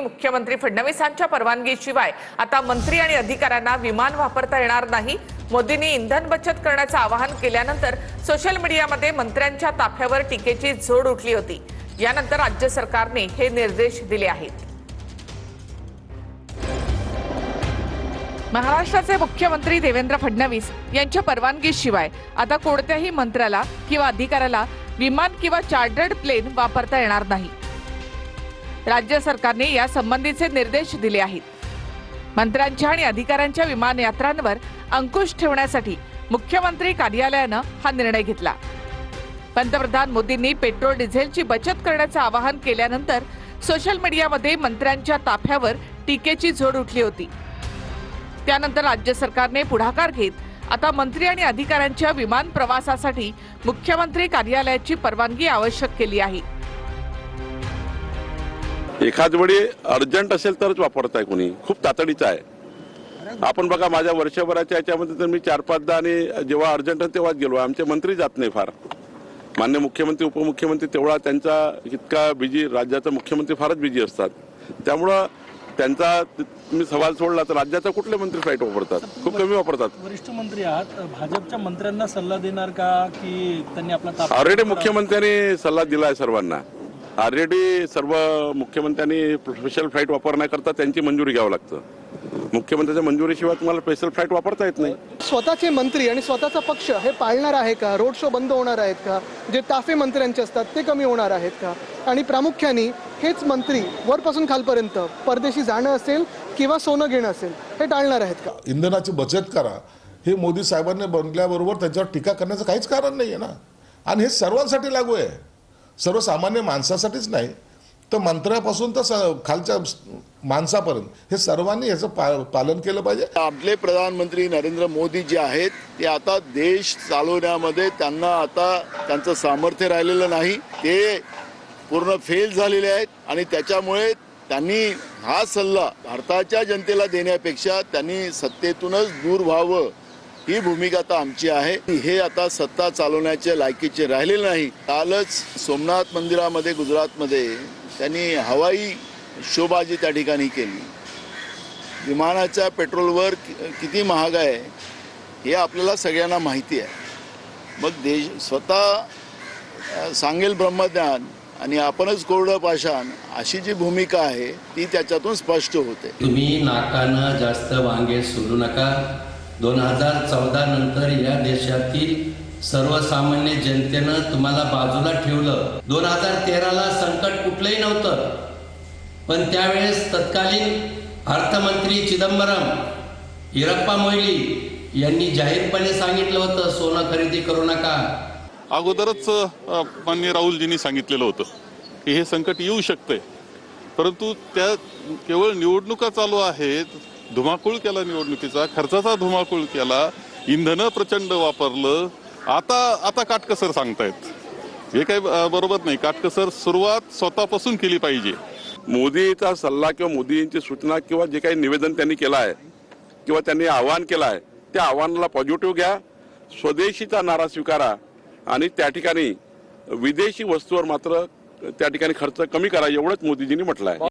मुख्यमंत्री फडणवीसांच्या परवानगीशिवाय आता मंत्री आणि अधिकाऱ्यांना विमान वापरता येणार नाही। मोदींनी इंधन बचत करण्याचे आवाहन केल्यानंतर सोशल मीडियामध्ये मंत्र्यांच्या ताफ्यावर टीकेची झोड उठली होती। यानंतर राज्य सरकारने हे निर्देश दिले आहेत। महाराष्ट्राचे मुख्यमंत्री देवेंद्र फडणवीस यांच्या परवानगीशिवाय आता कोणत्याही मंत्र्याला किंवा अधिकाऱ्याला विमान किंवा चार्टर्ड प्लेन वापरता येणार नाही। राज्य सरकारने या संबंधीचे निर्देश दिले आहेत। मंत्र्यांच्या आणि अधिकाऱ्यांच्या विमान यात्रांवर अंकुश ठेवण्यासाठी मुख्यमंत्री कार्यालयाने हा निर्णय घेतला। पंतप्रधान मोदींनी पेट्रोल डिझेलची बचत करण्याचे आवाहन केल्यानंतर सोशल मीडियामध्ये मंत्र्यांच्या ताफ्यावर टीकेची झोड उठली होती। त्यानंतर राज्य सरकारने पुढाकार घेत आता मंत्री आणि अधिकाऱ्यांच्या विमान प्रवासासाठी मुख्यमंत्री कार्यालयाची परवानगी आवश्यक केली आहे। एखाद वेळी अर्जंट असेल तरच वापरताय, कोणी खूप तातडीचं आहे। आपण बघा, माझ्या वर्षभराच्या याच्यामध्ये तर मी 4-5दा आणि जेव्हा अर्जंट तेव्हाच गेलो। आमचे मंत्री जात नाही फार। मान्य मुख्यमंत्री उपमुख्यमंत्री तेवढा त्यांचा इतका बिझी, राज्याचा मुख्यमंत्री फारच बिझी असतात। त्यामुळं त्यांचा तुम्ही सवाल सोडला तर राज्याचा कुठले मंत्री फ्लाईट वापरतात? खूप कमी वापरतात। वरिष्ठ मंत्री आहात, भाजपच्या मंत्र्यांना सल्ला देणार का की त्यांनी आपला ऑलरेडी मुख्यमंत्र्यांनी सल्ला दिलाय सर्वांना। ऑलरेडी सर्व मुख्यमंत्र्यांनी स्पेशल फ्लाईट वापरण्याकरता त्यांची मंजुरी घ्यावं लागतं। मुख्यमंत्र्यांच्या मंजुरीशिवाय तुम्हाला स्पेशल फ्लाईट वापरता येत नाही। स्वतःचे मंत्री आणि स्वतःचा पक्ष हे पाळणार आहे का? रोड शो बंद होणार आहेत का? जे ताफे मंत्र्यांचे असतात ते कमी होणार आहेत का? आणि प्रामुख्याने हेच मंत्री वरपासून खालपर्यंत परदेशी जाणं असेल किंवा सोनं घेणं असेल हे टाळणार आहेत का? इंधनाची बचत करा हे मोदी साहेबांनी बनल्याबरोबर त्याच्यावर टीका करण्याचं काहीच कारण नाही आहे ना। आणि हे सर्वांसाठी लागू आहे, सर्वसामान्य माणसासाठीच नाही तर मंत्र्यापासून तर खालच्या माणसापर्यंत हे सर्वांनी याचं पालन केलं पाहिजे। आपले प्रधानमंत्री नरेंद्र मोदी जे आहेत ते आता देश चालवण्यामध्ये त्यांना आता त्यांचं सामर्थ्य राहिलेलं नाही, ते पूर्ण फेल झालेले आहेत। आणि त्याच्यामुळे त्यांनी हा सल्ला भारताच्या जनतेला देण्यापेक्षा त्यांनी सत्तेतूनच दूर व्हावं ही भूमिका आता आमची आहे। हे आता सत्ता चालवण्याच्या लायकीचे राहिलेले नाही। कालच सोमनाथ मंदिरामध्ये गुजरातमध्ये त्यांनी हवाई शोबाजी त्या ठिकाणी केली। विमानाच्या पेट्रोलवर किती महाग आहे हे आपल्याला सगळ्यांना माहिती आहे। मग देश स्वतः सांगेल ब्रह्मज्ञान आणि आपणच कोरडं पाषाण अशी जी भूमिका आहे ती त्याच्यातून स्पष्ट होते। तुम्ही नाकानं जास्त वांगे सोडू नका। 2014 नंतर या देशातील सर्वसामान्य जनतेनं तुम्हाला बाजूला ठेवलं। 2013ला संकट कुठलंही नव्हतं, पण त्यावेळेस तत्कालीन अर्थमंत्री चिदंबरम, येरप्पा मोईली यांनी जाहीरपणे सांगितलं होतं सोनं खरेदी करू नका। अगोदरच माननीय राहुलजींनी सांगितलेलं होतं की हे संकट येऊ शकते, परंतु त्या केवळ निवडणुका चालू आहेत, धुमाकूळ केला, निवडणुकीचा खर्चाचा धुमाकूळ केला, इंधन प्रचंड वापरलं। आता काटकसर सांगतायत, हे काही बरोबर नाही। काटकसर सुरुवात स्वतःपासून केली पाहिजे। मोदीचा सल्ला किंवा मोदींची सूचना किंवा जे काही निवेदन त्यांनी केलं आहे किंवा त्यांनी आवाहन केलं आहे त्या आव्हानाला पॉझिटिव्ह घ्या, स्वदेशीचा नारा स्वीकारा आणि त्या ठिकाणी विदेशी वस्तूवर मात्र त्या ठिकाणी खर्च कमी करा, एवढंच मोदीजींनी म्हटलं आहे।